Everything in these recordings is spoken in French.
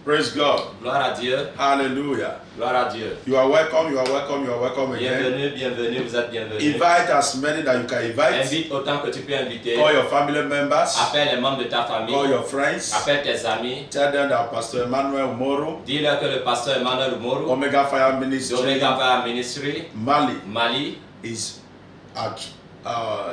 Praise God. Gloire à Dieu. Hallelujah. Gloire à Dieu. You are welcome, you are welcome, you are welcome again. Bienvenue, bienvenue, vous êtes bienvenus. Invite as many that you can invite. Invite autant que tu peux inviter. Call your family members. Appelle les membres de ta famille. Call your friends. Appelle tes amis. Tell them that Pastor Emmanuel Moro, Dis-leur que le pasteur Emmanuel Moro Omega Fire Ministry, d'Omega Fire Ministry, Mali, is at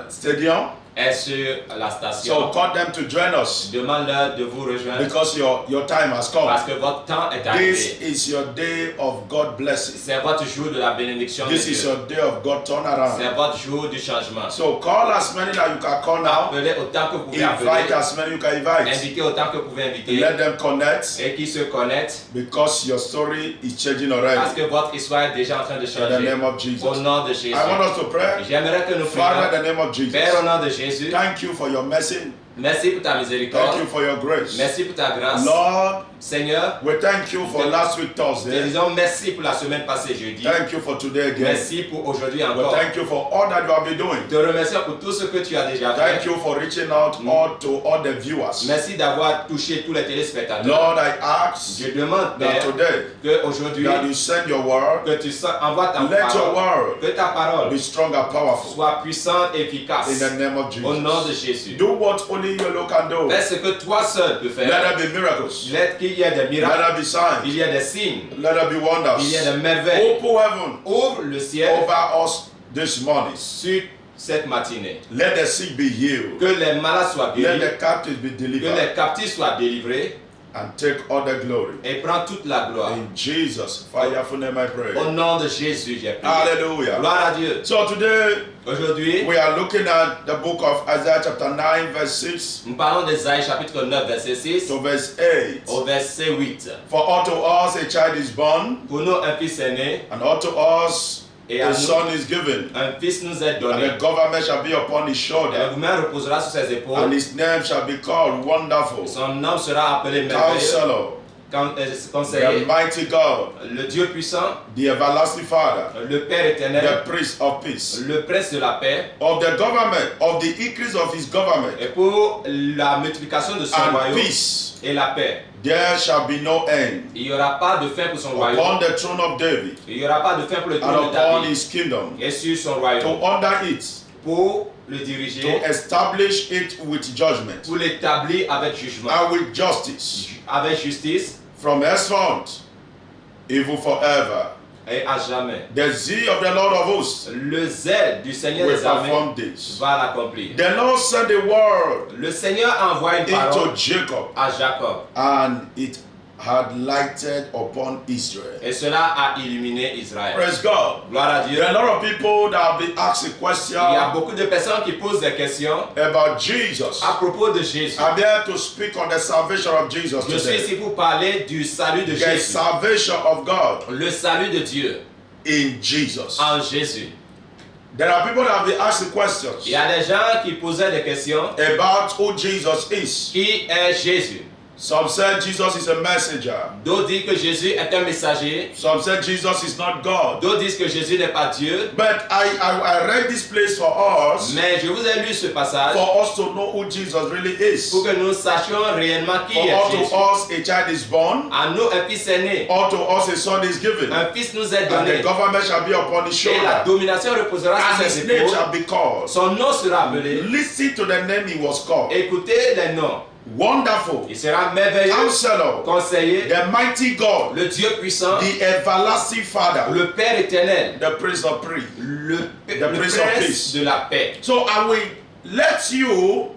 stadium. est sur la So station. call them to join us Demande-leur de vous rejoindre because your time has come. parce que votre temps est This arrivé. is your day of God blessing. C'est votre jour de la bénédiction de This is Dieu. your day of God turnaround. C'est votre jour du changement. So call as many that you can call now. Appelez autant que vous pouvez Invite appeler. as many you can invite. Invitez autant que vous pouvez inviter. Let them connect Et qui se connectent because your story is changing parce already. que votre histoire est déjà en train de In the changer. name of Au Jesus. nom de Jésus. I want us to pray. J'aimerais que nous Father, in prions. the name of Jesus. Père, au nom de Jésus, Thank you for your mercy. merci pour ta Thank miséricorde. you for your grace. Merci pour ta grâce. Lord, Seigneur, we thank you for last week te Thursday. disons merci pour la semaine passée jeudi. Thank you for today again. Merci pour aujourd'hui We encore. thank you for all that you have been doing. Te remercions pour tout ce que tu as déjà Thank fait. you for reaching out all to all the viewers. Merci d'avoir touché tous les téléspectateurs. Lord, I ask Je demande, that Père, today qu'aujourd'hui, that you send your word, que tu envoies ta let your parole, word que ta parole be strong and powerful. soit puissante et In efficace. the name of Au nom de Jesus. Jésus. Do what only you alone can do. Fais ce que toi seul peux Let faire. there be miracles. Let qu'il y ait des Let miracles, there be signs. il y ait des signes, Let there be il y ait wonders. des merveilles. Open heaven Ouvre le ciel over us this morning. sur cette matinée. Let the sick be healed. Que les malades soient Let guéris, the captives be que les delivered. captifs soient délivrés And take all the glory. et prends toute la gloire. In Jesus' powerful name I pray. Au nom de Jésus, j'ai prié. Hallelujah. Gloire à Dieu. So today Aujourd'hui, we are looking at the book of Isaiah chapter 9 verse 6 nous parlons d'Ésaïe chapitre 9, verset 6 to verse 8. au verset 8. For unto us a child is born, Pour nous, un fils est né and unto us et à a nous, son is given, un fils nous est and donné. the government shall be upon his Et le shoulder, gouvernement reposera sur ses and épaules. his name shall be called Wonderful, Son nom sera appelé merveilleux, Counselor, the conseiller, mighty God, le Dieu puissant, the everlasting Father, le Père éternel, the Prince of Peace. le Prince de la paix. Of the government, of the increase of his government Et pour la multiplication de son and royaume peace, et la paix, there shall be no end. il n'y aura pas de fin pour son royaume. Upon the throne of David Il n'y aura pas de fin pour le and trône de upon David his kingdom, et sur son to royaume. under it, Pour le diriger, to establish it with judgment pour l'établir avec jugement, and with justice, avec justice from henceforth, even forever. et à jamais. The zeal of the Lord of hosts Le zèle du Seigneur will des armées perform this. va l'accomplir. The Lord sent the word Le Seigneur envoie une parole into Jacob, à Jacob and it had lighted upon Israel. et cela a illuminé Israël. Praise God. Gloire à Dieu. There are a lot of people that have been asked a question Il y a beaucoup de personnes qui posent des questions about Jesus. à propos de Jésus. I'm here to speak on the salvation of Jesus Je suis today. ici pour parler du salut de The Jésus. salvation of God Le salut de Dieu in Jesus. en Jésus. There are people that have been asked Il questions y a des gens qui posaient des questions. about who Jesus is. Qui est Jésus? Some said Jesus is a messenger. D'autres disent que Jésus est un messager. Some said Jesus is not God. D'autres disent que Jésus n'est pas Dieu. But I read this place for us, Mais je vous ai lu ce passage for us to know who Jesus really is. pour que nous sachions réellement qui For est unto Jésus. us a child is born, À nous, un fils est né. unto us a son is given, Un fils nous est and the donné. government shall be upon his Et la shoulder, domination reposera and sur his ses name épaules. shall be called. Son nom sera appelé. Listen to the name he was called. Écoutez les noms. Wonderful, Il sera merveilleux, Counselor, conseiller, the mighty God, le Dieu puissant, the everlasting Father, le Père éternel, the Prince of Peace. le Prince of Prince Peace. de la paix. So I will let you,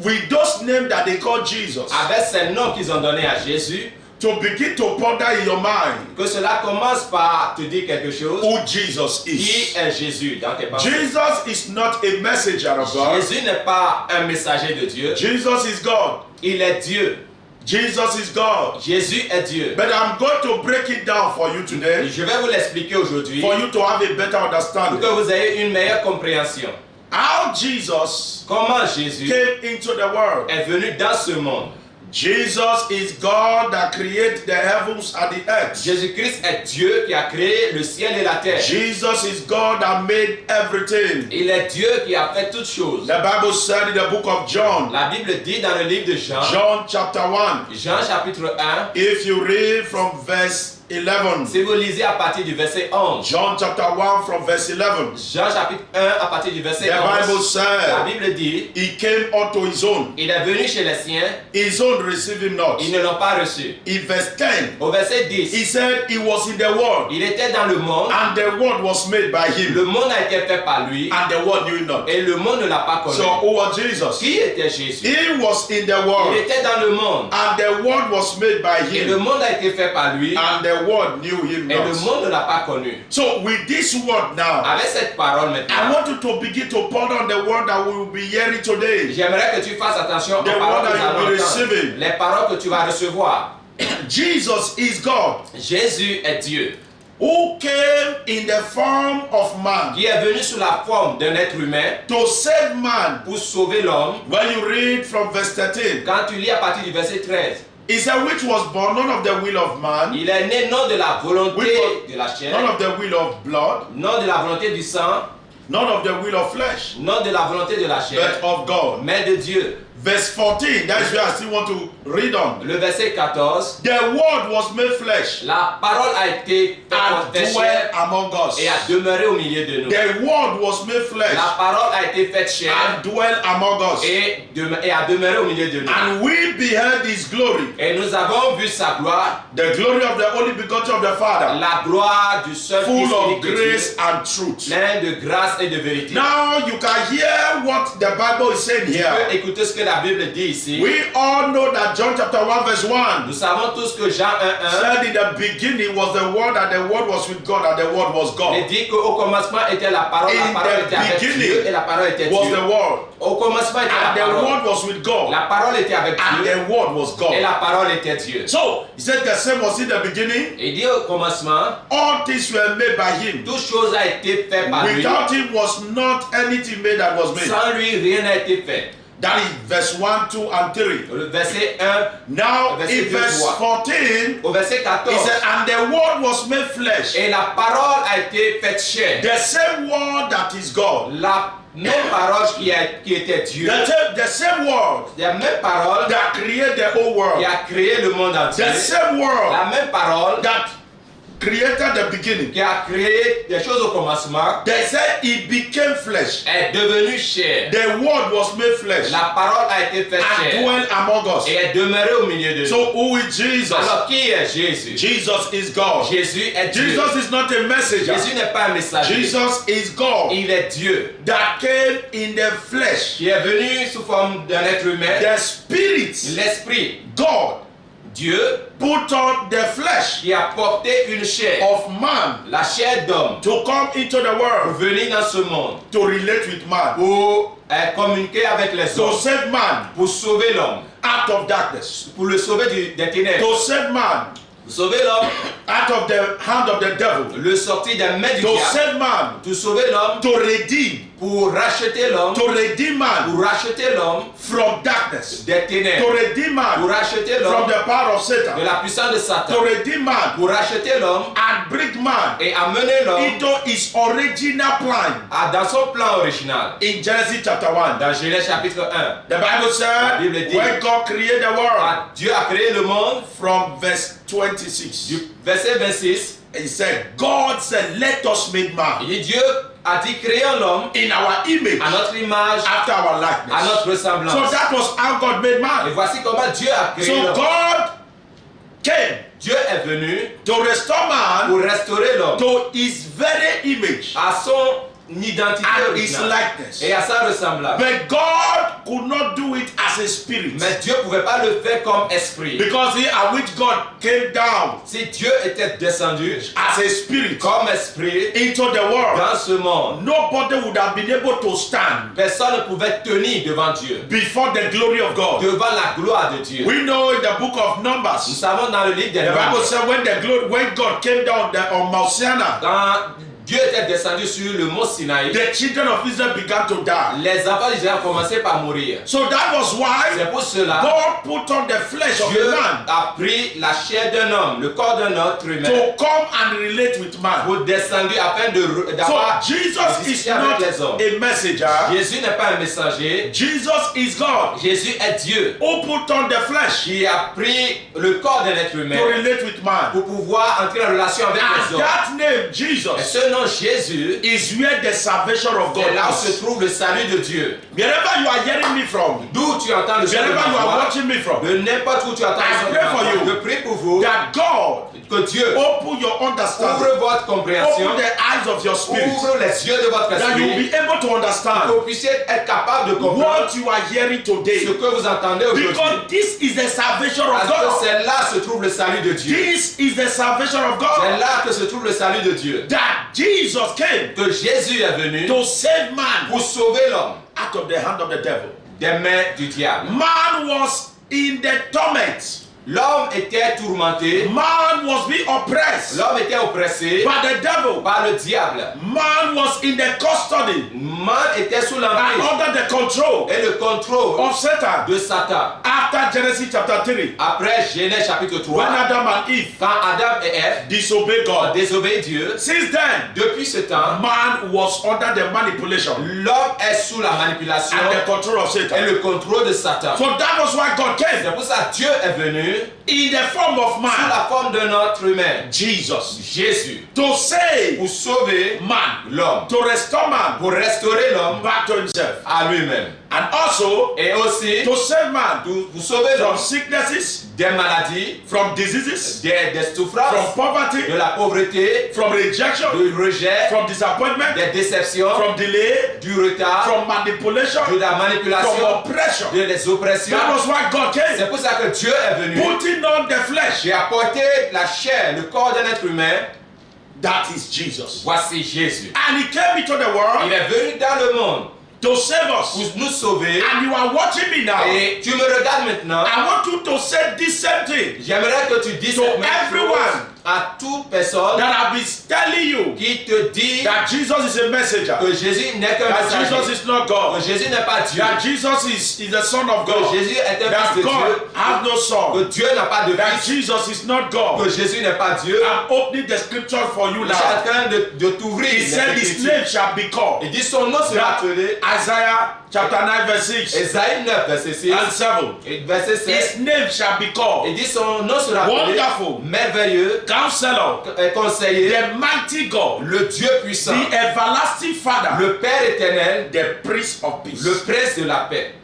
with those names that they call Jesus, Avec ces noms qu'ils ont donnés à Jésus, to begin to ponder in your mind que cela commence par te dire quelque chose. who Jesus Qui is. est Jésus dans tes pensées? Jesus is not a messenger of God. Jésus n'est pas un messager de Dieu. Jesus is God. Il est Dieu. Jesus is God. Jésus est Dieu. But I'm going to break it down for you today, Je vais vous l'expliquer aujourd'hui for you to have a better pour understanding. que vous ayez une meilleure compréhension. How Jesus Comment Jésus came into the world. est venu dans ce monde. Jesus is God that created the heavens and the earth. Jésus-Christ est Dieu qui a créé le ciel et la terre. Jesus is God that made everything. Il est Dieu qui a fait toutes choses. The Bible said in the book of John, La Bible dit dans le livre de Jean, John chapter 1, Jean chapitre 1, if you read from verse 11, si vous lisez à partir du verset 11, John chapter 1 from verse 11, Jean chapitre 1 à partir du verset the Bible 11, la said, Bible dit, he came unto his own. il est venu chez les siens, His own received him not. ils ne l'ont pas reçu. In verse 10, Au verset he 10, said he was in the world, il était dans le monde, and the world was made by him, le monde a été fait par lui, and the world knew him not. et le monde ne l'a pas connu. So who was Jesus? Qui était Jésus? He was in the Il world, était dans le monde, and the world was made by et le him, monde a été fait par lui, and the world knew him et le not. monde ne l'a pas connu. So with this word now, Avec cette parole I maintenant, want you to begin to ponder on the word that we will be hearing today. j'aimerais que tu fasses attention aux The paroles word que tu that vas you'll be entendre. receiving. Les paroles que tu vas recevoir. Jesus is God, Jésus est Dieu, who came in the form of man qui est venu sous la forme d'un être humain to save man. pour sauver l'homme. When you read from verse 13, Quand tu lis à partir du verset 13, he said, which was born none of the will of man, il est né non de la volonté Oui, de la none chair, of the will of blood, non de la volonté du sang, none of the will of flesh, non de la volonté de la chair, but of God. mais de Dieu. Verse 14, that's where I still want to read on. Le verset 14, The word was made flesh la parole a été and faite dwelt chair among us. et a demeuré au milieu de nous. The word was made flesh La parole a été faite chair and dwelt among us. et a demeuré au milieu de nous. And we beheld his glory, Et nous avons vu sa gloire, the glory of the only begotten of the Father, la gloire du seul full Fils of unique de Dieu, grace and truth. plein de grâce et de vérité. Now you can hear what the Bible is saying Tu here. peux écouter ce que la Bible dit ici. We all know that John chapter 1 verse 1 Nous savons tous que Jean 1.1 said in the beginning was the word, and the word was with God, and the word was il God. dit qu'au commencement était la parole In était the avec beginning Dieu et la parole était Was Dieu. the word, Au commencement était and la the parole. word was with God, La parole était avec and Dieu the word was et God. la parole était Dieu. So he said the same was in the beginning. Il dit au commencement, All things were made by him. toute chose a été faite par lui. Without him was not anything made that was made. Sans lui, rien n'a été fait. That is verse 1, 2, and 3. Le verset 1, Now Verset in 2, verse 3. 14, au verset 14. he said, and the word was made flesh. Et la parole a été faite chair. The same word that is God. La même parole qui était Dieu. The same word La même parole that created the whole world. qui a créé le monde entier. The same word La même parole that created the beginning. qui a créé des choses au commencement They said he became flesh. est devenue chair. The word was made flesh La parole a été faite and chair dwelt among us. et est demeurée au milieu de nous. So who is Jesus? Alors qui est Jésus? Jesus is God. Jésus est Dieu. Jesus is not a messenger. Jésus n'est pas un messager. Jesus is God Il est Dieu that came in the flesh. qui est venu sous forme d'un être humain. The Spirit, L'Esprit, God, Dieu, put on the flesh qui a porté une chair, of man la chair d'homme, to come into the pour world venir dans ce monde, to relate with man, pour communiquer avec les to hommes, save man pour sauver l'homme, out of darkness, pour le sauver des ténèbres, to save man pour sauver l'homme, out of the hand of the devil, le sortir des mains du to diable, save man, pour sauver l'homme, to redeem, pour racheter l'homme, to redeem man pour racheter l'homme from darkness, des to ténèbres, redeem pour man racheter from l'homme the power of de Satan, la puissance de to Satan, redeem man pour racheter l'homme and bring man et amener l'homme into his original plan dans son plan original. in Genesis chapter 1. Dans Genèse chapitre 1, The Bible La said Bible dit- when God created the world, Dieu a créé le monde. from verse 26, Du verset 26, he said, God said, let us make man il dit Dieu a dit créons l'homme in our image, à notre image, after our à likeness. notre So ressemblance. that was how God made Et man. voici comment Dieu a créé So l'homme. God came Dieu est venu to restore man pour restaurer l'homme to his very image à son identité and his originale likeness. et à sa ressemblance. But God could not do it as a spirit, Mais Dieu ne pouvait pas le faire comme esprit. because he at which God came down Si Dieu était descendu as a spirit comme esprit into the world, dans ce monde, nobody would have been able to stand personne ne pouvait tenir devant Dieu, before the glory of God. devant la gloire de Dieu. We know in the book of Nous Numbers, savons dans le livre des the Bible Nombres, said when God came down there on Mount Sinai, quand Dieu était descendu sur le mont Sinaï. the children of Israel began to die. Les enfants d'Israël ont commencé par mourir. So that was why C'est pour cela God put on the flesh of Dieu a man a pris la chair d'un homme, le corps d'un autre humain, to come and relate with man. pour descendre afin So d'avoir Jesus is discuté not avec les hommes. a messenger. Jésus n'est pas un messager. Jesus is God Jésus est Dieu who put on the flesh qui a pris le corps d'un être to humain relate with man. pour pouvoir entrer en relation avec And les hommes. that name, Et Jesus, ce nom Jésus, is where the salvation of God c'est là où is. se trouve le salut de Dieu. Wherever you are hearing me from, D'où tu entends le son de wherever ma you are voix, watching me from, de n'importe où tu entends I le son de pray ma for voix, you. je prie pour vous that God que Dieu open your understanding, ouvre votre compréhension, open the eyes of your spirit, ouvre les yeux de votre that you will esprit, be able to que understand vous puissiez être capable de comprendre what you are hearing today. ce que vous entendez aujourd'hui. Because this is the salvation of Parce que God. c'est là que se trouve le salut de Dieu. This is the salvation of C'est God. là que se trouve le salut de Dieu. That Jesus came Que Jésus est venu to save man pour sauver l'homme out of the hand of the devil. des mains du diable. Man was in the torment. L'homme était tourmenté, Man was being oppressed l'homme était oppressé by the devil. par le diable. Man was in the custody Man était sous and l'emprise under the control et le contrôle of Satan. de Satan. After Genesis chapter 3, Après Genèse chapitre when 3, Adam and Eve quand Adam et Ève disobeyed ont God. désobéi Dieu, Since then, depuis ce temps, man was under the manipulation l'homme est sous la manipulation and the control of et Satan. le contrôle de Satan. So that was why God C'est came pour ça que Dieu est venu in the form of sous man, la forme d'un autre humain, Jesus, Jésus, to save pour sauver man, l'homme, to restore man pour restaurer l'homme back to himself, à lui-même. and also Et aussi, to save man pour sauver from l'homme sicknesses, des maladies, from diseases, des from souffrances, poverty, de la pauvreté, from rejection, du rejet, from disappointment, des déceptions, from delay, du retard, from manipulation, de la from manipulation, oppression. de les oppressions. That was why God came, C'est pour ça que Dieu est venu. putting on the flesh. J'ai apporté la chair, le corps d'un être humain. That is Jesus. Voici Jésus. And he came into the Il world est venu dans le monde to save pour us. nous sauver. And you are watching me now. Et tu me regardes maintenant. I want you to say this same thing J'aimerais que tu dises To cette même everyone chose à toute personne that I've been telling you qui te dit that Jesus is a messenger, que Jésus n'est qu'un that Jesus messager, is not que God, Jésus n'est pas Dieu, that Jesus is the Son of que God, Jésus est un that fils de God Dieu, has no que son, Dieu n'a pas de that fils, Jesus is not God. que Jésus n'est pas Dieu. I'm opening the scripture for you Je suis now. en train de t'ouvrir He les said his Écritures. name shall be called. Il dit son nom sera appelé Isaiah chapter 9 verse 6 Esaïe 9 verset 6 and 7. et verset 7. His name shall be called Il dit son nom sera appelé Wonderful. merveilleux, Counselor, conseiller, the mighty God, le Dieu puissant, the everlasting Father, le Père éternel, the Prince of Peace. le Prince de la paix.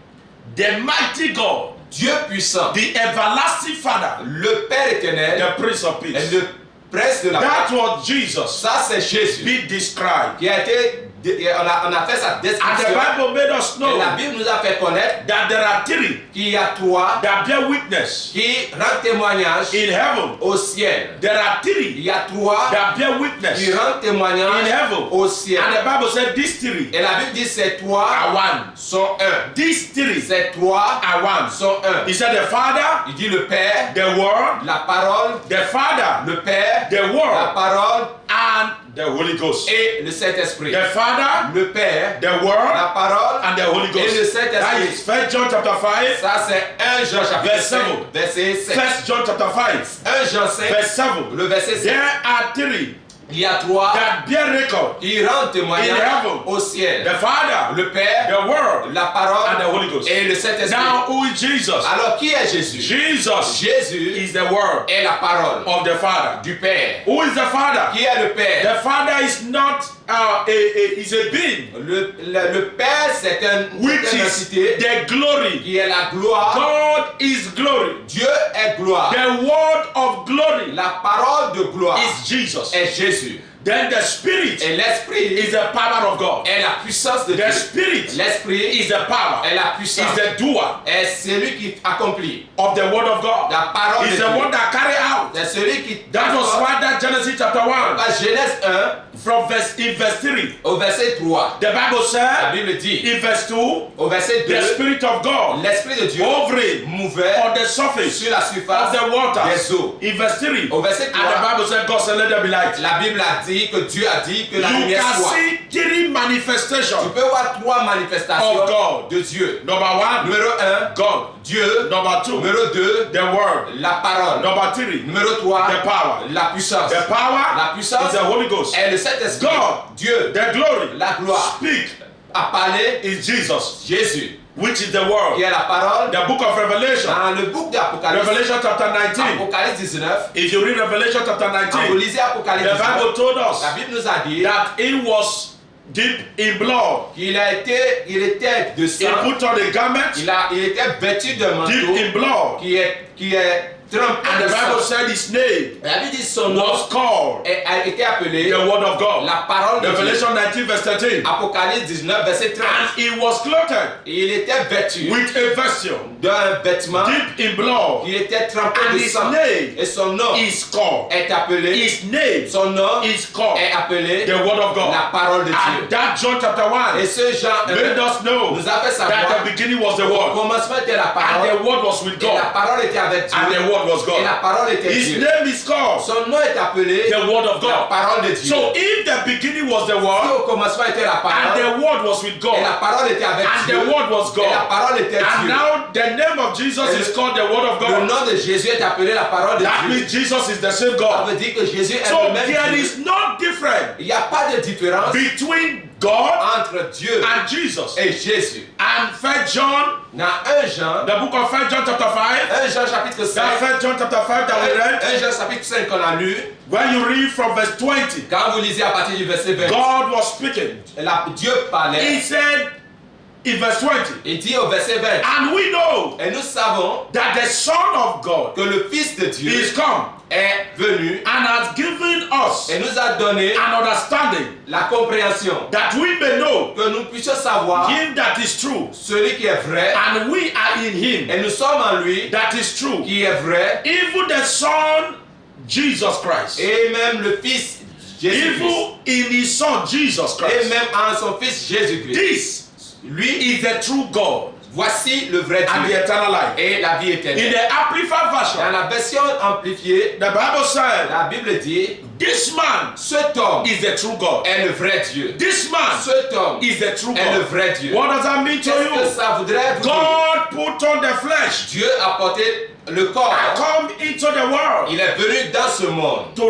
The mighty God, Dieu puissant, the everlasting Father, le Père éternel the Prince of et Peace. le Prince de la That paix. was Jesus Ça c'est Jésus be described. qui a été, on a fait sa And the description. Bible made us Et la know Bible nous a fait connaître that there are three qu'il y a trois that bear witness qui rendent témoignage in heaven. au ciel. There are Il three y a trois that bear witness qui rendent témoignage in heaven. au ciel. And the Bible said these three Et la Bible dit ces trois are one. sont un. These three Ces trois are one. sont un. He said the Father, Il dit le Père, the Word, la parole, the Father, le Père, the la Word, parole and the Holy Ghost. et le Saint-Esprit. The Father, Le Père, the Word, la parole and the Holy et Ghost. le Saint-Esprit. That is 1 John chapter 5, Ça c'est 1 Jean chapitre Verse 5, 7. verset 7. 1 John chapter 5, 1 Jean 5, verse 7. le verset 7. There are three Il y a trois that bear record. qui rendent témoignage In heaven. au ciel. The Father, Le Père, the Word, la parole and the Holy Ghost. et le Saint-Esprit. Now who is Jesus? Alors qui est Jésus? Jesus Jésus is the Word est la parole of the Father. du Père. Who is the Father? Qui est le Père? The Father is not is a being Le Père c'est which une is entité the glory. qui est la gloire. God is glory. Dieu est gloire. The word of glory La parole de gloire is Jesus. est Jésus. Then the Spirit Et l'Esprit is the power of God. est la puissance de The Dieu. Spirit L'Esprit is the power. est la Is puissance. the doer Est celui qui accomplit. of the word of God. La parole Is de the Dieu. one that carry out. C'est celui qui That was why that Genesis chapter 1 Genèse 1, in verse 3, Au verset 3, the Bible la said, Bible dit, in verse 2, au verset 2, the Spirit of God l'Esprit de Dieu hovering mouvait on the surface sur la of surface the waters. des eaux. In verse 3, Au verset 3, and the Bible said, God said, let there be light. la Bible a dit que Dieu a dit que la You lumière can soit. see three Tu manifestations. peux voir 3 manifestations Of God. de Dieu. Number 1, Numéro 1, God. Dieu. Number 2, Numéro 2, the Word. la parole. Number 3, Numéro 3, the power. la puissance. The power La puissance is the Holy Ghost. est le Saint-Esprit. God. Dieu, The glory, la gloire, speak, a parlé is Jesus, Jésus, which is the Word. qui est la parole. The book of Revelation, Dans le book d'Apocalypse, Revelation chapter 19. Apocalypse 19, If you read Revelation chapter quand vous 19, lisez Apocalypse the 19, Bible told us la Bible nous a dit that he was deep in blood. qu'il était de He sang, put on a garment il était vêtu de deep manteau in blood. qui est trempé And de the Bible sang. said his name La Bible dit son nom was called a été appelé the Word of God. la parole de Dieu. Revelation 19 verse 13. Apocalypse 19, verset 13. And he was clothed Et il était vêtu with a vesture d'un vêtement deep in blood. qui était trempé And de his sang. name Et son nom is called. est appelé, His name son nom is called est appelé the Word of God. la parole de And Dieu. that John chapter 1 Et ce Jean made us know nous a fait that savoir the beginning was the au Word. commencement était la And parole the Word was with et la God. parole était avec Dieu And the Word was et la God. parole était His Dieu. name is called Son nom est appelé the Word of la God. parole de Dieu. So if the beginning was the Si Word au commencement était la and parole the Word was with et God la parole était avec and Dieu the Word was et la God, parole était and Dieu. now the name of Jesus Et is le- called the Word of Le God, nom de Jésus est appelé la parole de that Dieu. means Jesus is the same Ça God. veut dire que Jésus est So le même there Dieu. is no difference Il n'y a pas de différence between God entre Dieu and Jesus. et Jésus. And 1 John, Dans 1 Jean, the book of 1 John chapter 5, 1 Jean chapitre 5, that 1 John chapter 5 that we read, 1 Jean chapitre 5 qu'on a lu, when you read from verse 20, quand vous lisez à partir du verset 20, God was speaking. Dieu parlait, He said in verse 20, il dit au verset 20, and we know et nous savons that the Son of God que le Fils de Dieu is come est venu and has given us et nous a donné an understanding la compréhension, that we may know que nous puissions savoir him that is true, celui qui est vrai, and we are in him et nous sommes en lui that is true, qui est vrai, even the Son Jesus Christ, et même le Fils Jésus-Christ, even in his Son Jesus et Christ. même en son Fils Jésus-Christ. This Lui, is the true God voici le vrai and the Dieu eternal life. et la vie In éternelle. the Amplified Dans version, la version amplifiée, the Bible said, la Bible dit, this man cet homme is the true God. est le vrai Dieu. This man Cet homme is the true est le God. vrai Dieu. What does that mean to Qu'est-ce que you? ça voudrait vous dire? God put on the flesh Dieu a porté le corps. and come into the world Il est venu dans ce monde to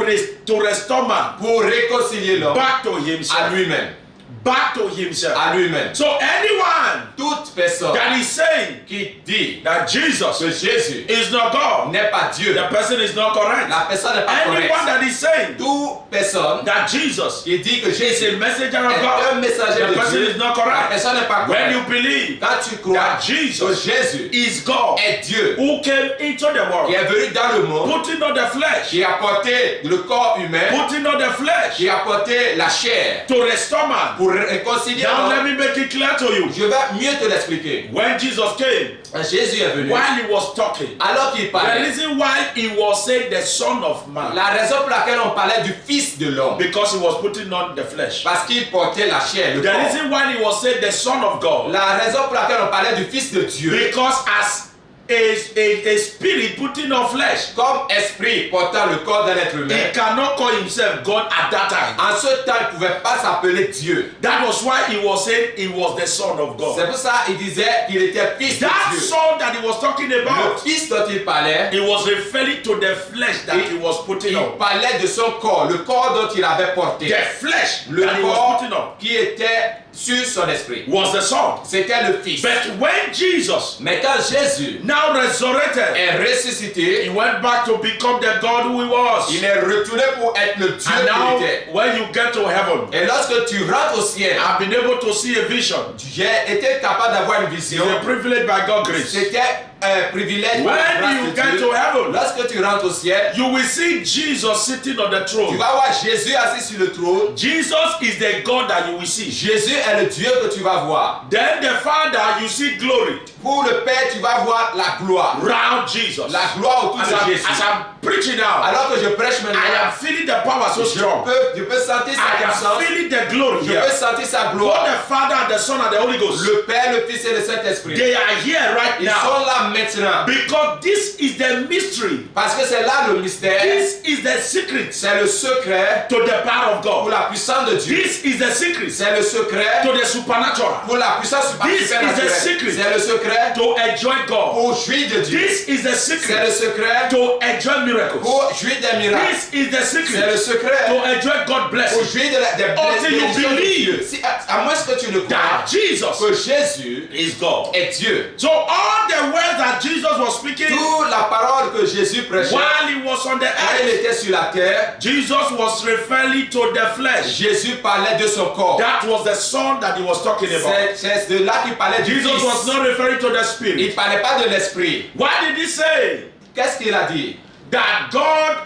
restore man pour réconcilier l'homme back to à himself. lui-même. Back to himself. À lui-même. So anyone Toute personne that is saying qui dit that Jesus que Jésus is not God, n'est pas Dieu, the person is not correct. la personne n'est pas Anyone correcte. that is saying Toute personne that Jesus qui dit que is Jésus a messenger of est un God, messager the de person Dieu, is not la correct. personne n'est pas When correcte. you believe Quand tu crois that que Jesus Jésus is God est Dieu, who came into the qui world, est venu dans le monde, putting on the flesh, qui a porté le corps humain, putting on the flesh qui a porté la chair to restore man. pour réconcilier Now let l'homme. me make it clear to you. Je vais mieux te l'expliquer. When Jesus came, Jésus est venu. while he was talking, Alors qu'il the parlait, reason why he was saying the Son of Man, la raison pour laquelle on parlait du Fils de l'homme, because he was putting on the flesh. parce qu'il portait la chair, le The corps. reason why he was saying the Son of God, La raison pour laquelle on parlait du Fils de Dieu, because as a spirit putting on flesh, comme esprit portant le corps d'un être humain, he cannot call himself God at that time. en ce temps, il ne pouvait pas s'appeler Dieu. That was why he was saying he was the Son of C'est God. pour ça qu'il disait qu'il était Fils de That Dieu. Son that he was talking Le about, Fils dont il parlait, he was referring to the flesh that he was putting il on. parlait de son corps, le corps dont il avait porté. The flesh Le that he was corps putting on qui était sur son esprit. was the Son. C'était le Fils. But when Jesus Mais quand Jésus now resurrected, est ressuscité, he went back to become the God who he was. il est retourné pour être le Dieu And now, qu'il était. when you get to heaven, Et lorsque tu rentres au ciel, I've been able to see a vision. j'ai été capable d'avoir une It's vision. a privilege by God's grace. C'était un privilège par la When grâce you de get Dieu. to heaven, Lorsque tu rentres au ciel, you will see Jesus sitting on the tu throne. vas voir Jésus assis sur le trône. Jesus is the God that you will see. Jésus est le Dieu que tu vas voir. Then the Father, you see glory. Pour le Père, tu vas voir la gloire. round Jesus. La gloire autour de Jésus. As I'm preaching now, Alors que je prêche maintenant, I am feeling the power so strong. je peux sentir sa I am puissance. feeling the glory Je here. peux sentir sa God gloire. the Father and the Son and the Holy Ghost. Le Père, le Fils et le Saint-Esprit. They are here right Ils now. sont là maintenant. Because this is the mystery. Parce que c'est là le mystère. This is the secret C'est le secret to the power of pour God. la puissance de Dieu. This is the secret C'est le secret to the supernatural. pour la puissance This is the supérieure. secret C'est le secret to enjoy God. pour jouir de Dieu. This is the C'est le secret secret to enjoy miracles. pour jouir des miracles. This is the C'est le secret secret to enjoy God pour blessing. jouir des Until you bénédictions de believe Dieu. Si, à moins que tu le crois That Jesus que Jésus is God. est Dieu. So all the words that Jesus was speaking Toute la parole que Jésus prêchait while he was on the quand il earth, était sur la terre, Jesus was referring to the flesh. Jésus parlait de son corps. That was the son that he was talking about. C'est de là qu'il parlait du Jesus was Fils. not referring to the Il spirit. ne parlait pas de l'esprit. Why did he say Qu'est-ce qu'il a dit? that God,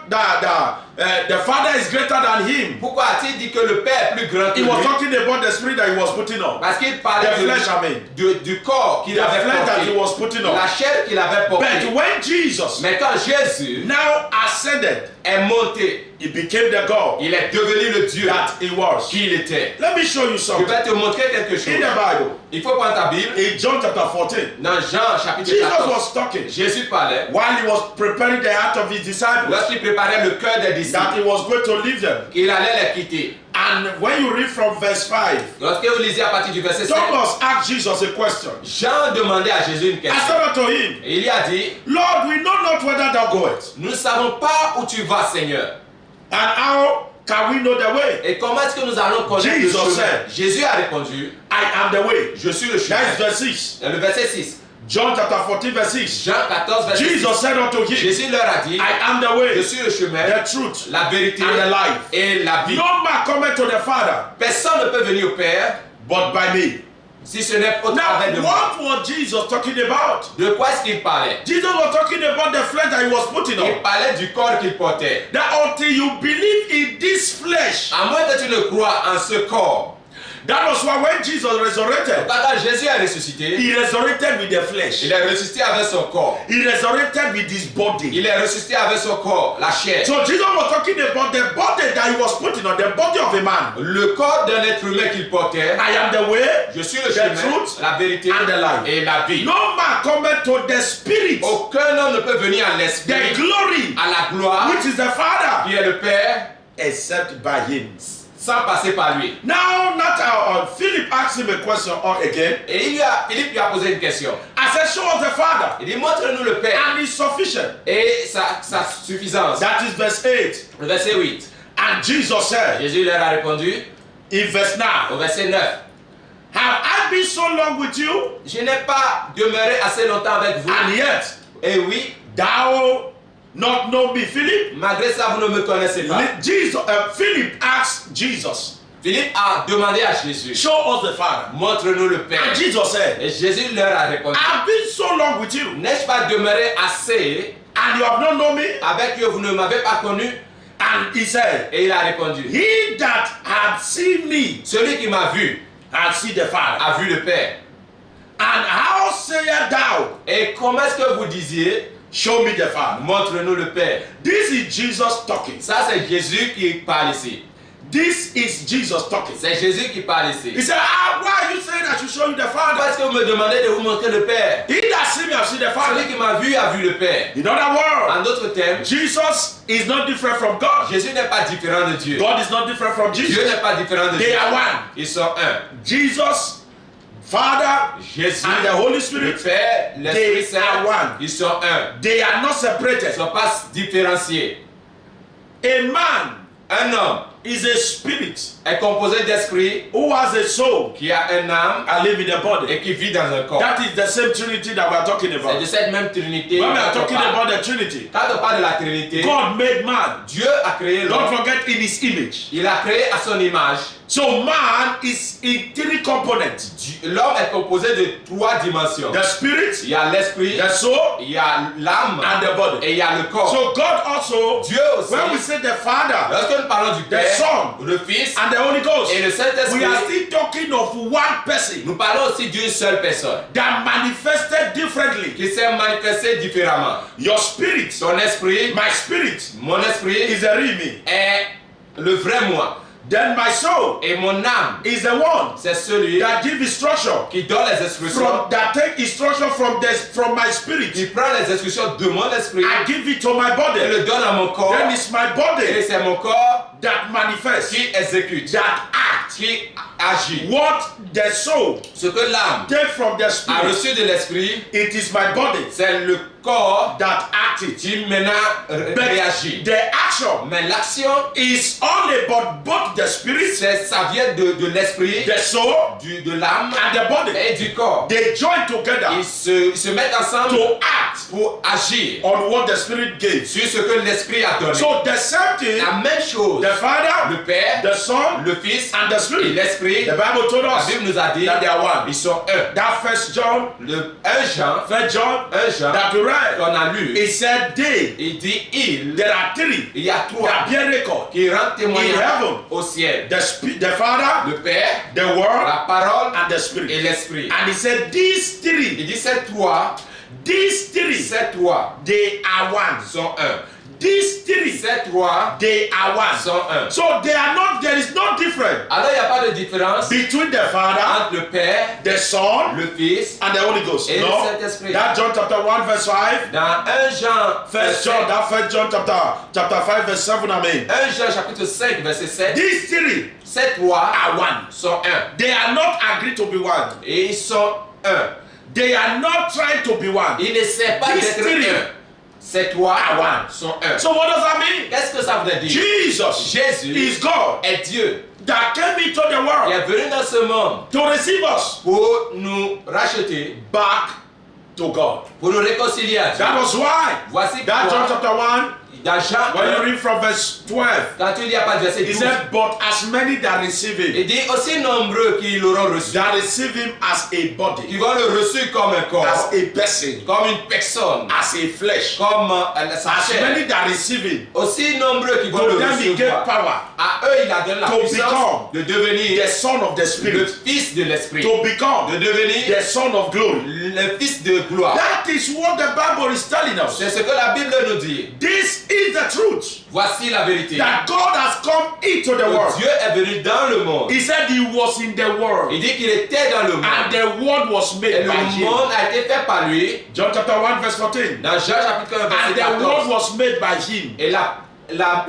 the Father is greater than him? Pourquoi a-t-il dit que le Père est plus grand que He was lui? talking about the spirit that he was putting on. Parce qu'il parlait The flesh, I mean. du corps qu'il The avait flesh that he porté. was putting on. La chair qu'il avait portée. But when Jesus Mais quand Jésus now ascended, est monté, he became the God il est devenu le Dieu that he was. qu'il était. Let me show you Je something. vais te montrer quelque chose. In the Bible, Il faut prendre ta Bible. in John chapter 14, Dans Jean chapitre Jesus 14, was talking Jésus parlait while he was preparing the heart of his disciples lorsqu'il préparait le cœur des that disciples. he was going to leave them. Il allait les quitter. And when you read from verse 5, Lorsque vous lisez à partir du verset 5, Thomas asked Jesus a question. Jean demandait à Jésus une I question. said unto him, Et il a dit, Lord, we know not whither thou goest, nous ne savons pas où tu vas, Seigneur. and how can we know the way? Et comment est-ce que nous allons connaître le Jesus chemin? said, Jésus a répondu, I am the way. je suis le chemin. That is verse 6. Dans le verset 6, John chapter 14, verse 6. Jean 14, verset 6, Jesus said unto him, Jésus leur a dit, I am the je way, suis le chemin, the truth, la vérité and the life. et la vie. No man cometh to the Father Personne ne peut venir au Père but by me. si ce n'est au Now, travers de moi. what was Jesus talking about? De quoi est-ce qu'il parlait? Jesus was talking about the flesh that he was putting Il on. parlait du corps qu'il portait. That until you believe in this flesh, À moins que tu ne crois en ce corps. that was why when Jesus resurrected, Quand Jésus est ressuscité, he resurrected with the flesh. il est ressuscité avec son corps. He resurrected with his body. Il est ressuscité avec son corps, la chair. So Jesus was talking about the body that he was putting on, the body of a man. Le corps d'un être humain qu'il portait. I am the way, Je suis le the chemin, truth, la vérité and the life. et la vie. No man cometh to the spirit, Aucun homme ne peut venir à the l'esprit, glory, à la gloire, which is the Father, qui est le Père, except by him. sans passer par lui. Now, Philip asked him a question again. Et Philippe lui a posé une question. I said, show us the Father, Il dit, montre-nous le Père and it's sufficient. et sa suffisance. That is verse 8. Le verset 8. And Jesus said, Jésus leur a répondu in verse 9, au verset 9. have I been so long with you, Je n'ai pas demeuré assez longtemps avec vous. and yet Et oui, thou not know me, Philip? malgré ça, vous ne me connaissez pas. Philip asked Jesus, Philippe a demandé à Jésus, show us the Father. montre-nous le Père. And Jesus said, Et Jésus leur a répondu, I've been so long with you, n'ai-je pas demeuré assez and you have not known me? avec que vous ne m'avez pas connu? And he said, Et il a répondu, he that had seen me celui qui m'a vu had seen the Father. a vu le Père. And how sayest thou, Et comment est-ce que vous disiez, show me the Father? montre-nous le Père? This is Jesus talking. Ça, c'est Jésus qui parle ici. This is Jesus talking. C'est Jésus qui parle He ici. said, why are you saying I should show you the Pourquoi Father? est-ce que vous me demandez de vous montrer le Père? He that seen me have seen the Celui Father. qui m'a vu a vu le Père. In other words, En d'autres termes, Jesus is not different from God. Jésus n'est pas différent de Dieu. God is not different from Dieu Jesus. n'est pas différent de They Dieu. are one. Ils sont un. Jesus, Father, Jésus, and the Holy le Spirit, Père, l'Esprit they Saint, are one. ils sont un. They are not Ils ne separated. sont pas différenciés. A man Un homme is a spirit est composé d'esprit who has a soul qui a un âme and live in the body. et qui vit dans un corps. That is the same Trinity that we are talking C'est de about. cette même Trinité. When we are qu'on talking parle. about the Trinity, Quand on parle de la Trinité, God made man. Dieu a créé Don't l'homme. forget, in his image. Il a créé à son image. So man is in three components: L'homme est composé de 3 dimensions. the spirit, Il y a l'esprit, the soul, il y a l'âme and the body. et il y a le corps. So God also, Dieu aussi, when we say the Father, lorsque nous parlons du the Père, Son, le Fils and the Holy Ghost. et le Saint-Esprit. We are still talking of one person Nous parlons aussi d'une seule personne that manifested differently. qui s'est manifestée différemment. Your spirit, Ton esprit, my spirit, mon esprit is the real me. est le vrai moi. Then my soul Et mon âme, is the one c'est celui that give instruction qui donne les instructions, from that take instruction from my spirit. qui prend les instructions de mon esprit I give it to my et body. le donne à mon corps. Then it's my Et body c'est mon corps that manifests, qui exécute, that act. qui agit. What the soul Ce que l'âme take from the a spirit, reçu de l'esprit, it is my body c'est le corps that act it. qui maintenant réagit. But the action Mais l'action, is all about both the spirit, ça vient de l'esprit, the soul, de l'âme and the body. et du corps. They join together Ils se mettent ensemble to act pour agir on what the spirit gave. sur ce que l'esprit a donné. So the same thing, La même chose, the Father, le Père, the Son, le Fils and the et Spirit. l'Esprit, The Bible told la us Bible nous a dit, that they are one. ils sont un. That First John, Le 1 Jean, 1 John, that we read, qu'on a lu, it said they. il dit il, There are three il y a trois that bear record. qui rendent témoignage In heaven. au ciel. The Father, Le Père, the Word, la parole and the et Spirit. l'Esprit. And he said these three, Il dit ces trois they are one. sont un. These three, Ces trois they are one. sont un. So they are not. There is no difference Alors il n'y a pas de différence between the Father, entre le Père, the Son, le Fils and the Holy Ghost. et le No. Saint-Esprit. That John chapter 1 verse 5. Dans 1 Jean, First John, that First John chapter 5 verse 7. I mean, 1 Jean chapitre 5 verset 7, these three ces trois are one. sont un. They are not agreed to be one. Et ils sont un. They are not trying to be one. Ils n'essaient pas These d'être three un. Ces trois are one. sont un. So what does that mean? Qu'est-ce que ça veut dire? Jesus Jésus is God est Dieu that came into the qui world est venu dans ce monde to receive us pour nous racheter, back to God. pour nous réconcilier à Dieu. That was why. Voici That John pourquoi, chapter 1, dans Jean when you 1, read from verse 12, quand tu lis à partir du verset he 12, said, but as many that receive him, il dit aussi nombreux qui l'auront reçu, that receive him as a qui body, vont le reçu comme un corps, as a person, comme une personne, as a flesh, comme sa as chair. many that receive him, Aussi nombreux qui vont to le them he gave recevoir. power À eux, il a donné la to puissance become de devenir the son of the le spirit, fils de l'esprit, to become de devenir the son of glory. le fils de gloire. That is what the Bible is telling us. C'est ce que la Bible nous dit. This is the truth. Voici la vérité. That God has come into the Que world. Dieu est venu dans le monde. He said he was in the world Il dit qu'il était dans le and monde. the world was Et made le by him. monde a été fait par lui. John chapter 1 verse 14. Dans Jean chapitre 1 And verset the world 14. was made by him Et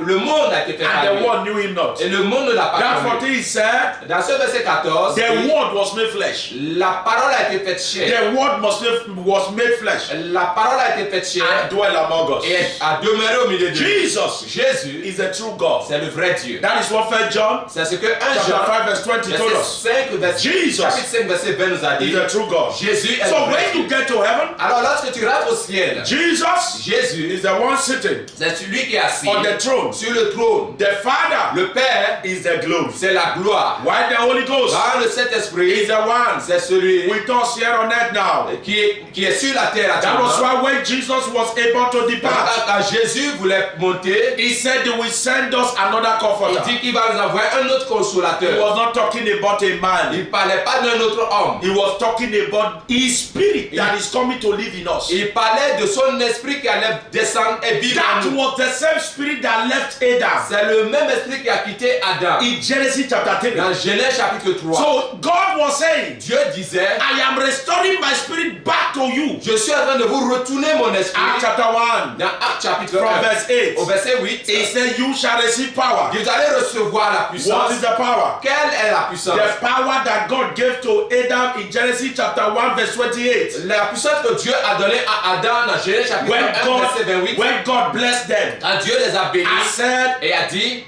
le monde a été fait par and the lui. world knew him not. Et le monde ne l'a pas That connu. 14 he said Dans ce verset 14, the word was made flesh. la parole a été faite chair. The word was made flesh La parole a été faite chair and dwell among us. et a demeuré au milieu de nous. Jesus Jésus, is the true God. c'est le vrai Dieu. That is what 1 John C'est ce que 1 chapter Jean 5 verse 20 told us. verset 5, Jesus chapitre 5, verset 20 nous a Is dit. the true God. Jésus est So le vrai when Dieu. you get to heaven, Alors lorsque tu rentres au ciel, Jesus Jésus, is the one sitting c'est celui qui est assis on the throne. sur le trône. The Father Le Père, is the glory. c'est la gloire. While the Holy Ghost Quand le is Saint-Esprit, the one c'est celui with us here on earth now. qui est sur la terre That was actuellement. why when Jesus was able to depart, Quand Jésus voulait monter, he said he will send us another il comforter. dit qu'il va nous envoyer un autre He consolateur. was not talking about a man. Il ne parlait pas d'un autre homme. He was talking about his spirit that is coming to live in us. Il parlait de son esprit qui allait descendre et vivre en That nous. was the same spirit that left Adam C'est le même esprit qui a quitté Adam. in Genesis chapter 3. Dans Genèse chapitre 3, So God was saying, Dieu disait, I am restoring my spirit back to you. je suis en train de vous retourner mon esprit. Acts chapter 1 Dans Actes chapitre from 1, verse 8. au verset 8, He said, you shall receive power. vous allez recevoir la What puissance. is the power? Quelle est la puissance? The power that God gave to Adam in Genesis chapter 1 verse 28. La puissance que Dieu a donnée à Adam dans Genèse chapitre 1, verset 28. When God blessed them, Quand Dieu les a I bénis said, et a dit,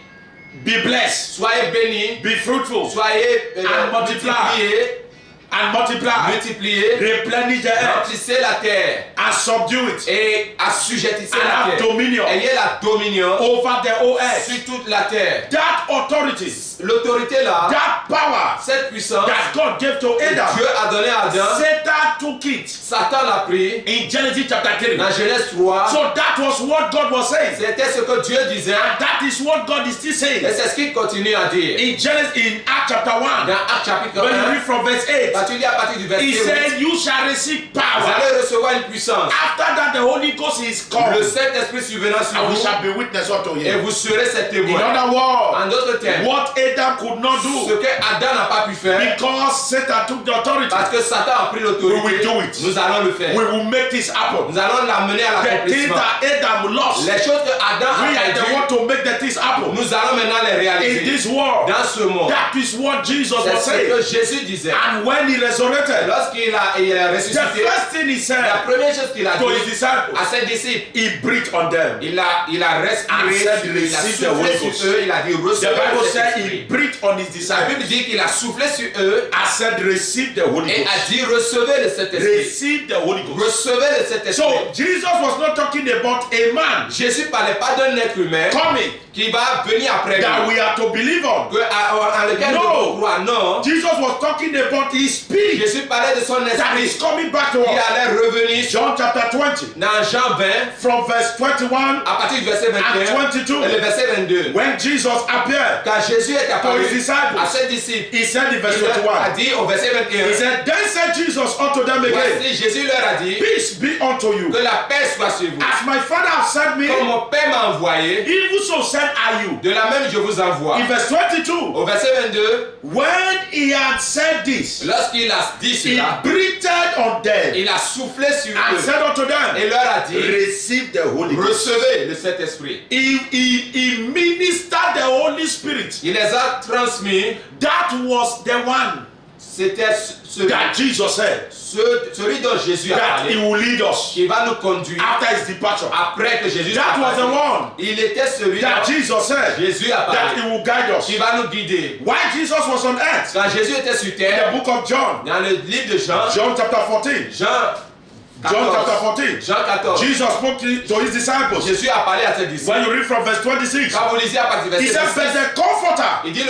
be blessed, soyez bénis, be fruitful, soyez And multiply. multipliés and multiply, multipliez, replenish the earth, remplissez la terre and subdue it, et assujettissez and la have terre. dominion Ayez la dominion over the whole earth. sur toute la terre. That authority, L'autorité là, that power cette puissance that God gave to que Adam, Dieu a donné à Adam, Satan took it Satan l'a pris in Genesis chapter 3. dans Genèse 3. So that was what God was saying. C'était ce que Dieu disait And that is what God is still saying. et c'est ce qu'il continue à dire. In Acts chapter 1, Dans Actes chapitre when you 1, read from verse 8, quand tu lis à partir du verset he 8, said, you shall receive vous power. allez recevoir une puissance. After that, the Holy Ghost is come. Le Saint-Esprit survenant sur And we vous shall be witness unto et him. vous serez ses In témoins. other words, En d'autres termes, what Adam could not ce do, que Adam n'a pas pu faire, because Satan took the authority, parce que Satan a pris we will l'autorité, do it. nous allons le faire. We will make this happen. Nous allons l'amener à The things l'accomplissement. that Adam lost, Les choses que Adam we a are the one perdues, to make the things happen. nous allons maintenant les In réaliser. this world, Dans ce monde, that is what Jesus c'est was ce saying. que Jésus disait. And when he resurrected, Lorsqu'il a the ressuscité, first thing he la said première chose qu'il a to his dit disciples, à ses disciples, he breathed on them. il a respiré, And said, sur eux, il a receive the soufflé Holy Ghost. sur eux, il a dit The recevez Bible le said he Saint-Esprit. breathed on his La disciples. Bible dit qu'il a soufflé sur eux I said, receive the Holy et a Ghost. dit recevez le Saint-Esprit. Receive the Holy Ghost. Recevez le Saint-Esprit. So Jesus was not talking about a man Jésus ne parlait pas d'un être humain coming qui va venir après that lui, we are to believe on. en lequel No. nous devons croire. Non. Jesus was talking about his spirit Jésus parlait de son that esprit is coming back to qui us. allait revenir John chapter 20, dans Jean 20, from verse 21 à partir du verset 21 and 22. et le verset 22. When Jesus appeared Quand Jésus est apparu to his disciples, à ses disciples, he said in verse il leur a 21, dit au verset he 21, said, then said Jesus unto them again, voici, Jésus leur a dit peace be unto you. que la paix soit sur vous. As my Father has sent me, Comme mon Père m'a envoyé, even so sent are you. de la même je vous envoie. In verse 22, Au verset 22, when he had said this, lorsqu'il a dit he cela, breathed on them il a soufflé sur and eux said unto them, et leur a dit, receive the Holy Ghost. recevez le Saint-Esprit. He ministered the Holy Spirit. Il les a transmis. That was the one C'était celui, that Jesus said celui dont Jésus a that he parlé, will lead us qui va nous conduire after his departure. après que Jésus That soit was the parti. one Il était celui that dont Jesus said Jésus a that parlé, he will guide us. qui va nous guider. While Jesus was on earth, Quand Jésus était sur in terre, the book of John, dans le livre de Jean, John chapter 14, John chapter 14, Jean 14, Jesus spoke to his disciples. Jésus a parlé à ses When disciples. you read from verse 26, Quand vous lisez à partir du he verset said, but 26, the Comforter, il dit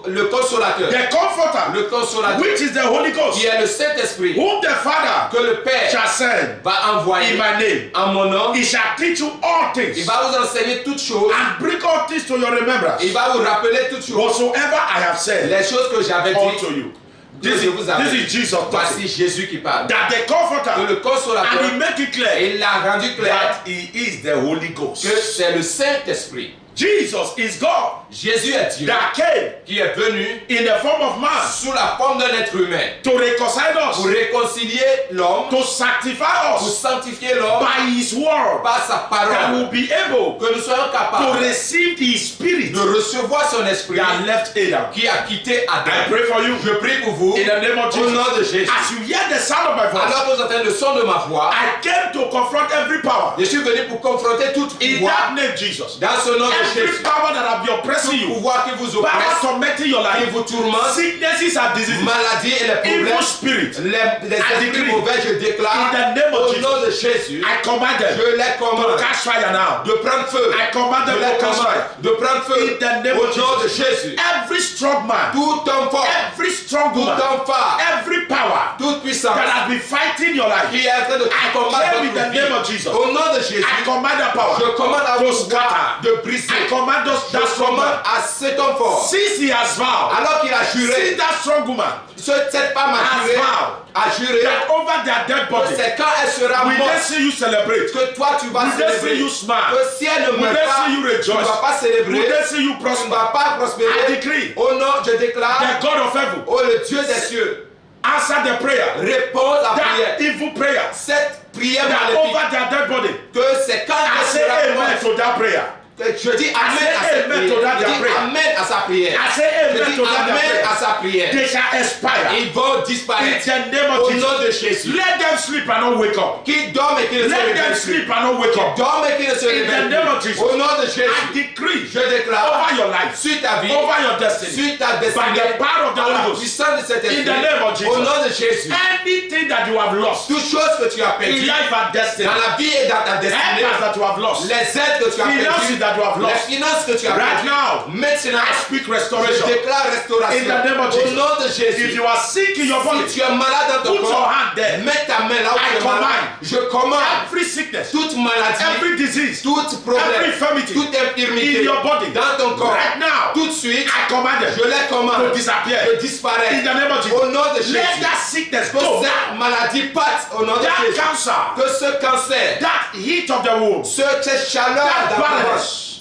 le consolateur, the Comforter, which is the Holy Ghost, qui est le Saint-Esprit, whom the Father que le Père shall send va in envoyer my name. en mon nom. He shall teach you all Il things va vous enseigner toutes choses. and bring all things to your remembrance, Il va vous rappeler toutes choses. whatsoever I have said Les choses que j'avais unto dites, you. que This je vous avais is dites. Jesus Voici talking. Jésus qui parle. That the Que Comforter, le consolateur, and he make it clear il l'a rendu clair that he is the Holy Ghost. que c'est le Saint-Esprit. Jesus is God Jésus est Dieu that came qui est venu in the form of man sous la forme d'un être humain to reconcile pour us, réconcilier l'homme, to sanctify pour us sanctifier l'homme by his word, par sa that parole, will be able que nous soyons to capables receive the Spirit de recevoir son esprit that left Adam. qui a quitté I Adam. pray for you Je prie pour vous in the name of au nom de Jesus. Jésus. As you hear the sound of my voice, Alors que vous entendez le son de ma voix, I came to confront every power je suis venu pour confronter toute in pouvoir that name, Jesus. dans ce nom de Every Jésus. power that have been oppressing Tout you, pouvoir qui vous power oppresse, tormenting your qui life, vous tourmente, sicknesses and diseases, maladies et les evil problèmes, spirit, les esprits decree mauvais, je déclare in the name of au Jesus, nom de Jésus, I command them je les to commande catch fire now. de prendre feu. I command Je them les to catch commande fire. de prendre feu In the name au of nom de Jesus. Jésus. Every strong man, Tout homme fort, every strong tout woman, homme fort, every power toute puissance that has been fighting your life, qui est en train de combattre claim in votre the name of vie, Jesus. au nom de Jésus, I command that power je commande à to vous scatter. de briser. I command Je that strong commande man. à cet homme fort, Since he has vowed, alors qu'il a since juré, that strong woman cette femme has vowed a juré that over their dead body, c'est quand elle sera we morte then see you celebrate. que toi tu vas We then see célébrer. you smile. Que si elle ne We meurt then pas, see you tu ne rejoice. vas pas We célébrer, then see you tu ne prosper. vas pas prospérer. I decree Au nom, je déclare, the God of heaven oh le Dieu des cieux, answer the prayer. réponds la prière. That evil prayer Cette prière that maléfique, over their dead body. que c'est quand I elle say sera amen morte. to that prayer. Je dis amen à cette amen to prière. that Je dis prayer. amen à sa prière. I say Je amen dis to that amen prayer. à sa prière. They shall expire. Ils vont In disparaître. the name Au of nom de Jesus. Jésus. Let them sleep and not wake up. Qui dorment et qui ne se Let them réveillent plus. sleep and not wake up. Dorment et qui ne se In the réveillent name of plus. Jesus. Au nom de I Jésus. decree Je déclare over your life, sur ta vie, over your destiny, sur ta by destinée, the power of the par la Holy Ghost, puissance de cet in esprit, the name of au Jesus. nom de Jésus. Anything that you have lost Toute chose que tu as in perdu life and destiny, dans la vie et dans ta destinée, helpers that you have lost, les aides que tu as finances perdues, that you have les lost, finances que tu as right perdues, now, maintenant, I speak je restoration. déclare In restauration the name of au Jesus. nom de If Jésus. you are sick in your body, Si tu es malade dans ton put your corps, hand there. mets ta main là où I tu es command malade. Je commande every sickness, toute maladie, every disease, tout every problème, infirmity toute infirmité in your body, dans ton corps, right now, tout de suite, I command them je les to commande disappear. de In disparaître the name of au Jesus. nom de Let Jésus. that sickness Que go. cette maladie parte au nom de That Jésus. cancer, Que ce cancer, that heat of the womb, cette chaleur that dans ton ventre, barrenness,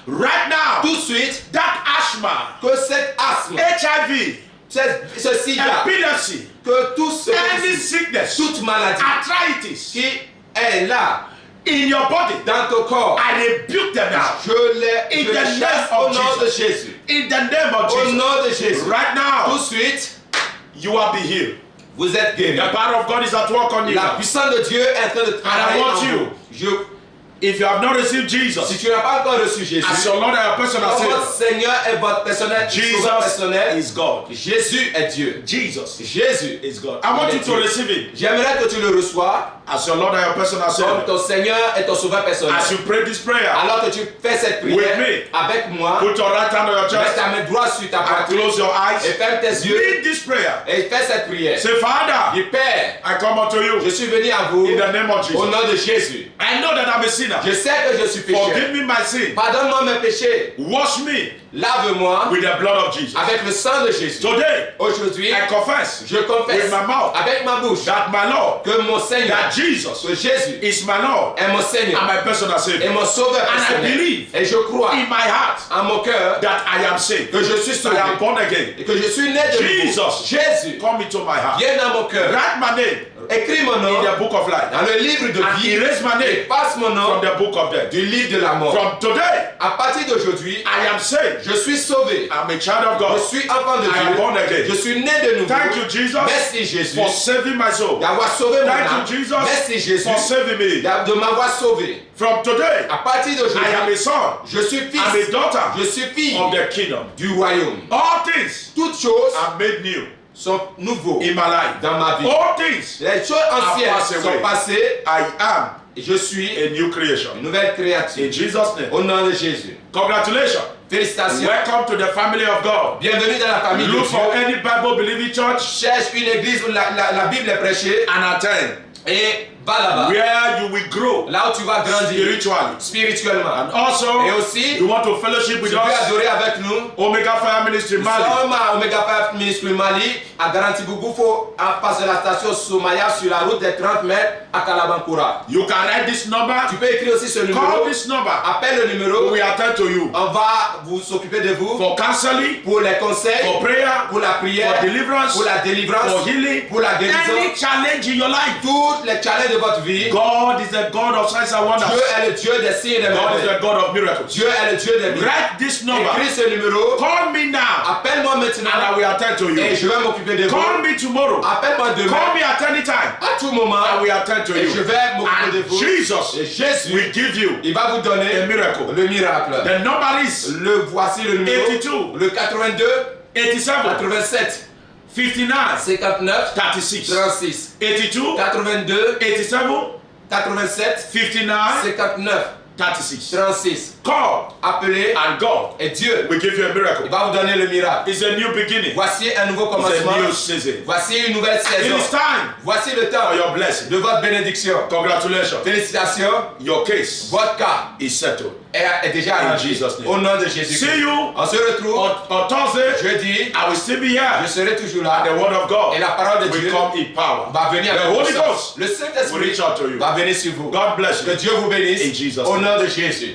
right now, tout de suite, that asthma, que cet asthme, HIV, ce sida, epilepsy, que tout ce any sickness, toute maladie arthritis qui est là in your body, dans ton corps, I rebuke them now. je In les the chasse name au of nom de Jesus. Jésus. In the name of Au Jesus. nom de Jésus. Right Tout now, de suite, you will be healed. vous êtes guéris. The power of God is at work on you. La puissance de Dieu est en train de travailler want en you. vous. If you have not received Si Jesus tu n'as pas encore reçu Jésus, as your Lord and your personal comme votre Savior, Seigneur est votre personnel, Jesus sauveur personnel, is God. Jésus est Dieu. Jesus Jésus is God. I want you to receive it J'aimerais que tu le reçois as your Lord and your personal comme Savior. ton Seigneur et ton sauveur personnel. As you pray this prayer, Alors que tu fais cette prière With me. avec moi, put your right hand on your mets chest ta main droite sur ta and poitrine close your et eyes. ferme tes yeux Read this prayer. et fais cette prière. Say, Father, Dis Père, I come unto you je suis venu à vous in the name of au Jesus. nom de Jésus. I know that I'm a sinner. Je sais que je suis pécheur. Forgive me my sin. Pardonne-moi mes péchés. Wash me Lave-moi with the blood of Jesus. avec le sang de Jésus. Today, Aujourd'hui, I confess je confesse with my mouth avec ma bouche that my Lord, que mon Seigneur, that Jesus que Jésus is my Lord est mon Seigneur and my personal et Savior. mon sauveur And I personnel. believe Et je crois in my heart en mon cœur that I am saved, que je suis that sauvé I am born again. et que je suis né de nouveau. Jesus. Jésus, Come into my heart. viens dans mon cœur. Write my name Écris mon nom in the book of life dans le livre de and vie erase my et name passe mon nom from the book of death. du livre de la mort. From today, À partir d'aujourd'hui, I am saved. je suis sauvé. I'm a child of Je God. suis enfant de I am born Dieu. again. Je suis né de nouveau. Thank you, Jesus, Merci Jésus for saving my soul. d'avoir sauvé mon Thank âme. you, Jesus, Merci Jésus for saving me. de m'avoir sauvé. From today, À partir I am d'aujourd'hui, a son. je suis I'm a fils. daughter Je suis fille of the kingdom. du royaume. All things Toutes choses are made new sont nouveaux in my life. dans ma vie. All things, Les choses anciennes passed away. sont passées I am et je suis a new creation. une nouvelle In créature. Jesus' name. Au nom de Jésus. Congratulations. Félicitations. Welcome to the family of God. Bienvenue dans la famille de Look for Dieu. any Bible believing church Cherche une église où la Bible est prêchée and attend, et va là-bas. where you will grow Là où tu vas grandir spiritually. spirituellement. And also, Et aussi, you want to fellowship tu with peux us, adorer avec nous. Omega Fire Ministry Nous Mali. sommes à Omega Fire Ministry Mali, à Garanti-Bougou, en face de la station Soumaya sur la route des 30 mètres à Kalabankura. You can write this number, Tu peux écrire aussi ce numéro. call this number, Appelle le numéro. we attend to you On va vous s'occuper de vous for counseling, pour les conseils, for prayer, pour la prière, for deliverance, pour la délivrance, for healing, pour la guérison. any challenge in your life. Toutes les challenges de votre vie. God is the God of signs and wonders. Dieu est le Dieu des signes et des God is merveilles. the God of miracles. Dieu est le Dieu des miracles. Write this number. Écris ce numéro. Call me now Appelle-moi and I maintenant will attend to et you. je vais m'occuper de vous. Call me tomorrow. Appelle-moi Call demain me at any time. à tout moment I will attend to et you. je vais m'occuper de And vous. Jesus Et Jésus, will give you il va vous donner a miracle. le miracle. The number is Voici le numéro. 82, Le 82, 87, 87, 59, 59, 36. 36, 82, 82, 87, 87, 59, 59, 36. 36. Call Appelez and God et Dieu, will give you a miracle. il va vous donner le miracle. It's a new beginning. Voici un nouveau It's commencement. a new season. Voici une nouvelle It saison. is time Voici le for temps your blessing. de votre bénédiction. Congratulations. Félicitations. Your case Votre cas is settled. est déjà In arrangé. Jesus' name. Au nom de Jésus. See you On se retrouve on Thursday. jeudi. I will still be here. Je serai toujours là. The word of God Et la parole de will Dieu come in power. va venir The avec Holy puissance. Ghost Le will Saint-Esprit reach out to you. va venir sur vous. God bless Que you. Dieu vous bénisse. In Jesus' Au name. nom de Jésus.